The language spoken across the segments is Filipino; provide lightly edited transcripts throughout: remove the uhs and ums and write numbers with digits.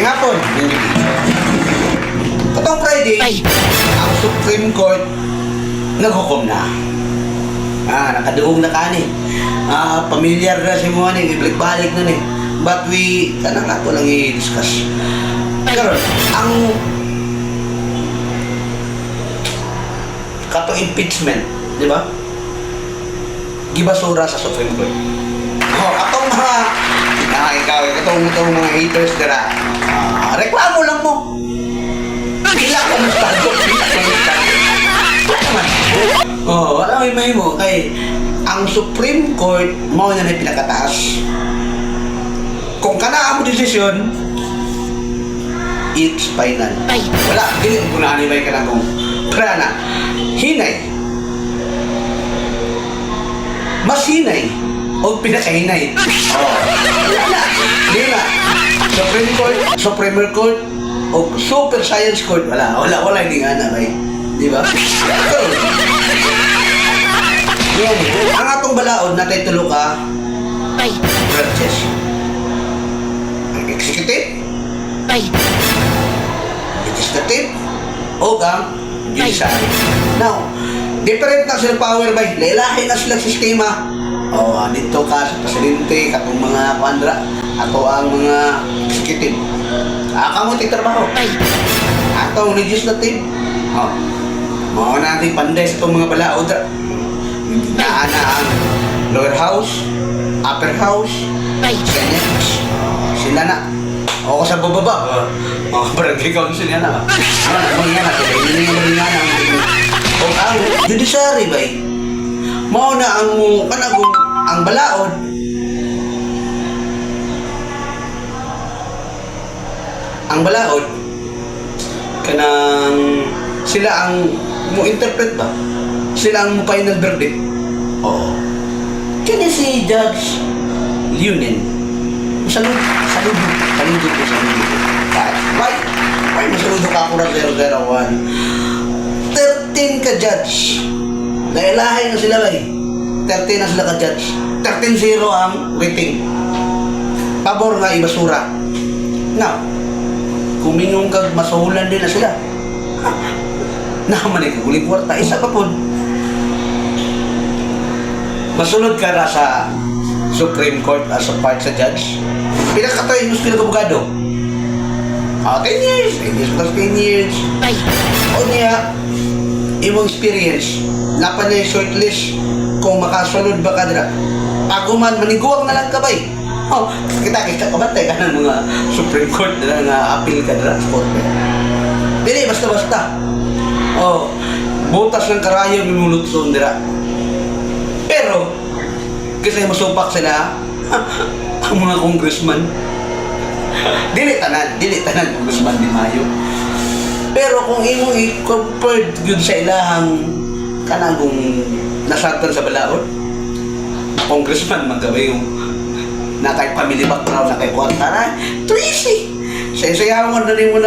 Ngapon, katong Friday, ang Supreme Court naghukom na. Nakaduong na kani. Pamilyar na si mo ni, ibalik-balik na ni. But we, kanang nato lang i-discuss. Karon, ang katong impeachment, di ba? Gibasura sa Supreme Court. Katong mga katong mga haters dira. Reklamo lang mo. Ila ka ng estado. Wala may mo. Kay, ang Supreme Court, mao na na pinakataas. Kung kana mo desisyon, it's final. Wala, dili ko na anibay ka na kung prana. Hinay. Mas hinay. O pinakahinay. Wala. Di na. Supreme Court, o Super Science Court, wala hindi nga na, bay. Di ba? Yan. Ang atong balaod, natay tulo ka branches. Ang executive, legislative, o ang judiciary. Now, different na sila power, bay. Lailahin na sila sistema. Dito ka sa presidente, katong mga kwandra, ato ang mga executive. Kamuting trabaho. Ato ang legislative. Mao natin panday sa itong mga balaod. Naana ang lower house, upper house, senate. Sila na. O sa bababa. Barangay council yan na. Mga na. O ang judiciary ba eh. Mao na ang balaod. Ang balaod kanang sila ang mo interpret ba? Sila ang final verdict. Kaya si Judge Leonen saludo ko. Why masaludo ka ako na 001? 13 ka judge. Lailahay na sila ba eh. 13 na sila ka judge. 13-0 ang rating. Pabor nga ibasura. Now, kuminong kag masuhulan din na sila. Naman ay kaguling kwarta. Isa pa po. Masunod ka na sa Supreme Court as a part sa judge. Pinakatayin mo sila kabugado. 10 years. 10 years plus 10 years. O niya, imong experience, napan na yung shortlist kung makasunod ba ka dira. Paguman, maniguang na lang ka ba eh. Kita kabantay ka ng mga Supreme Court na nga appeal ka dira sa korte. Dili, basta-basta. Butas ng karayo minulutson dira. Pero, kasi masupak sila, ang mga congressman. Dili tanan congressman di Mayo. Pero kung imong i-compare yun sa ilahang kanagong nasatan sa balaod, congressman magkabay yung nakay family background, nakay kwarta na, ito easy. Sayawan na rin mo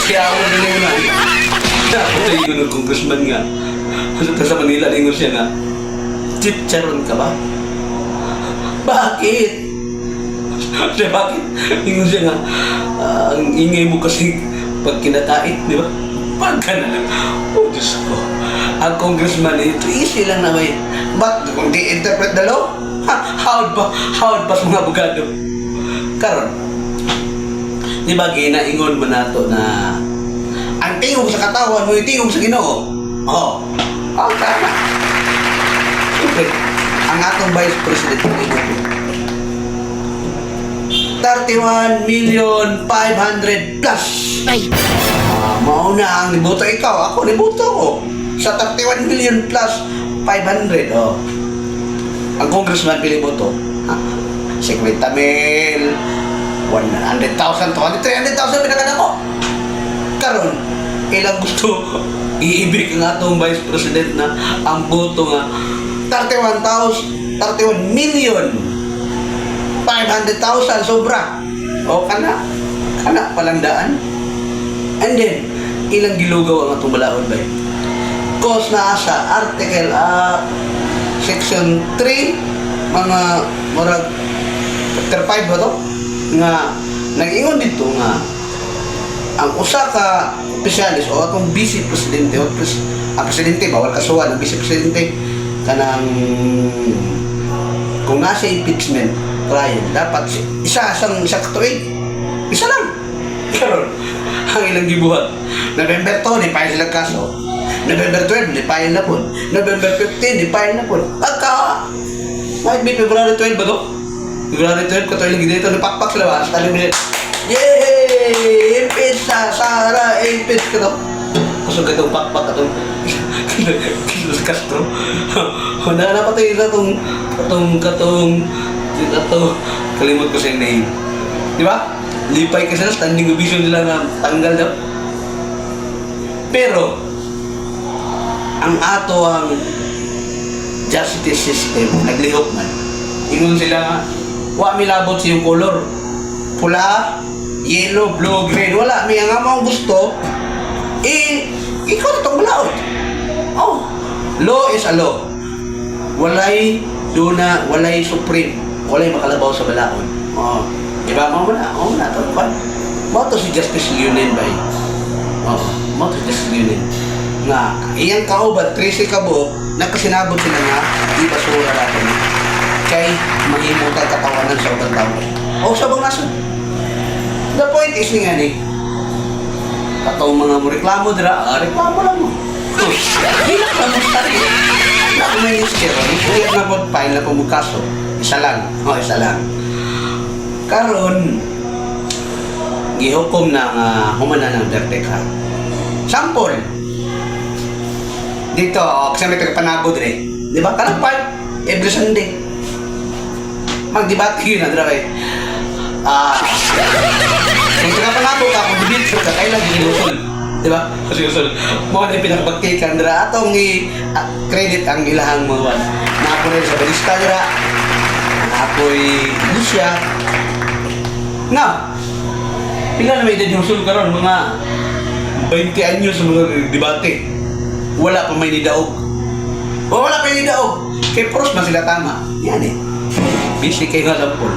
sayawan na rin mo na. Ito yung congressman nga. Sa Manila, lingon siya nga, chicharon ka ba? Bakit? Bakit? Lingon siya nga, ang ingay mo kasi pag kinakait, di ba? Pagka na lang. Diyos ko. Ang congressman, ito easy lang na may. But kung di-interpret the law, how'd pa sa mga abogado? Karon, di ba ginaingon mo na to na ang tingog sa katawan mo, yung tingog sa Ginoo. Tama. Siyempre, ang atong Vice President, 31,500,000 plus. Mauna ang niboto ikaw, ako niboto ko. Sa 31 million plus 500. Ang congressman piliboto. 50 mil, 100,000, 200,000, 300,000 pinagana ko. Karon, ilang gusto iibig nga itong Vice President na ang boto nga 31 million 500,000 sobra. Kana palandaan. And then, ilang gilugaw ang atong balaod ba? Cause na sa article section 3 mga murag chapter 5 ba to? Nga nag-ingon dito nga ang usa ka opisyalis o atong vice presidente o ang presidente bawal kasuhan ang vice presidente kanang kung nasa impeachment trial dapat isa katuig isa lang karon ang ilang gibuhat November 2 ni file sila kaso November 12 ni file na po November 15 ni file na po pagka might be February 12 ba to? February 12 ko tayo lagi dito napakpak sila ba? Sa talim nila yay! Impeach sa Sara! Impeach ka to! Kusog ka itong pakpak itong Kilos Castro. Wala na patay na katong kalimot ko sa yung name. Di ba? Lipay ka sila, standing ovation nila na tanggal daw. Pero, ang ato ang justice system, naglihok man. Ingon sila nga, wa milabot siyang color. Pula, yellow, blue, green, wala. May nga mo ang gusto, ikaw na itong balaod. Oh, law is a law. Walay supreme. Walay makalabaw sa balaod. Oh, diba mo na? Oh, na ito. Mo to si Justice Leonin ba? Oh, mo to si Justice Leonin. Nga, iyang kaubat, 13 kabo, nagkasinabot sila nga, di basura natin. Kay mahimutang katawanan sa ubang tao. O sa bang nasun. The point is nga ni, katong mga mo reklamo dira, reklamo lang mo. Hilak lang mo sa rin. Nag-minister, kaya na po file na po mo kaso. Isa lang. O, isa lang. Karon, gihukom na humanan ng Verteca. Sample. Dito, kasi may tagapanabo din eh. Di ba? Karang part, every Sunday. Mag-debate yun na, dra eh. Kung tagapanabo ka, kung debate ka, kailan ginusul. Diba? Kasi usul, mo na pinakabagtikan dira atong credit ang ilahang mga napo rin sa barista dira napo'y Lucia na pila na may edad yung usul karon mga 20 anyos sa mga debate wala pa may nidaog o wala pa may nidaog kay pros man sila tama yan eh busy kay nga lampol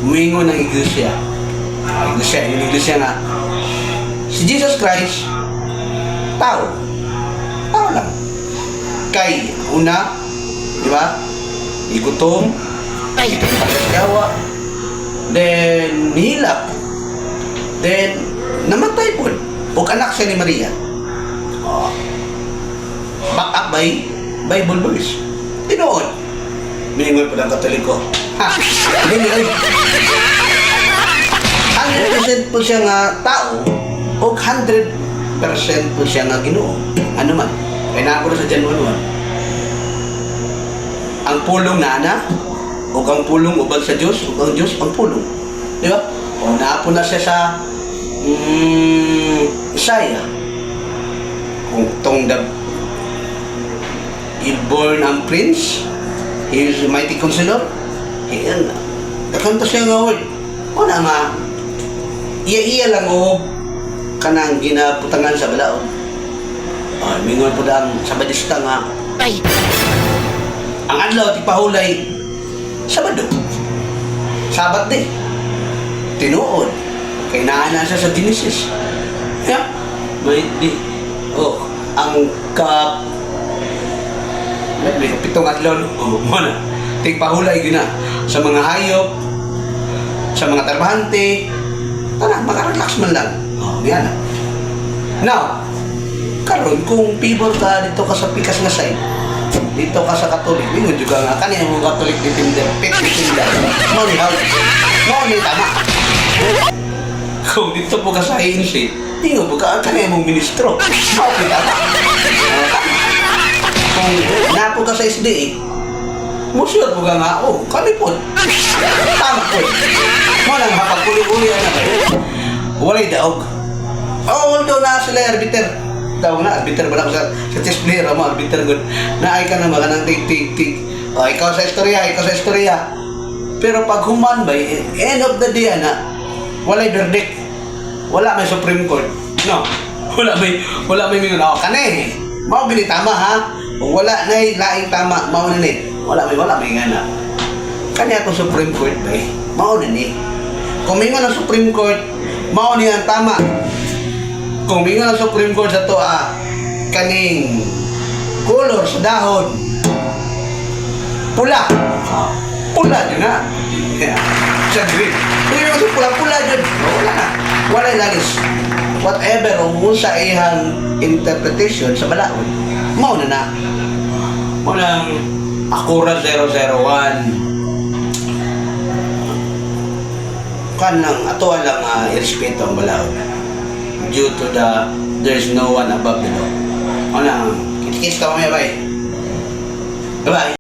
umingon ng iglesia yung iglesia nga si Jesus Christ, tao lang. Kay, una, di ba? Igutom, pagkasyawa, then nihilak, then namatay po. O anak siya ni Maria. Back up by Bible verse. Tinoon. Miningol pa ng Katoliko. Ha? Hindi. 100% po siya nga tao o 100% po siya nga Ginoo. Ano man? Kaya naapuro sa John 1:1. Ang pulong na ana o ang pulong ubag sa Diyos o ang Diyos ang pulong. Di ba? O naapo na siya sa Isaiah. Kung tong born ang prince, he is a mighty counselor. Ayan. Nakanta siya nga word. O na nga, iya lang o kanang ginaputangan sa balaod. Mingon po ang sabadista nga. Ay. Ang adlaw ti pahulay Sabado. Sabat din. Tinuod. Kay naana siya sa Genesis. Yeah. May di. Ang may pitong adlaw. Muna. Tigpahulay gina sa mga hayop, sa mga trabahante. Tara, makarelax man lang. Yan na. Now, karon kung pibor ka dito ka sa pikas nga side, dito ka sa Katolik, mingon juga nga kanina mga Katolik ditinder, pit-titinda. Mo ni tama. Kung dito po ka sa ANC, tingnan mo ka kanina mong ministro. Mo ni tama. Kung napo ka sa SDA, mo sure po ka nga, kami po. Tama po. Mo lang hapagpuli-uli na kayo. Walay daog. Although na sila arbiter. Tawag na, arbiter ba na ako sa chess player mo, arbiter good. Naay ka na mga nang tig-tig-tig. Ikaw sa istorya. Pero pag human ba, end of the day na, walay verdict. Wala may Supreme Court. No. Wala may mingon. Kani. Mao gini tama ha. Wala na laing tama, mao na ni. Wala may nga na. Kani ako Supreme Court ba? Mao na ni. Kumingon ang Supreme Court, mao niya ang tama. Kumingon ang Supreme Court sa to, kaning color sa dahon. Pula. Pula dyan na. Sa green. Kung yun kasi pula-pula dyan, wala na. Wala lalis. Whatever, kung sa ihang interpretation sa balaod, mao na na. Mao ng Akura 001. Kanang ato lang irespeto ang balaod due to there's no one above the law. Ano, kitikis ka mamaya, bye. Bye-bye.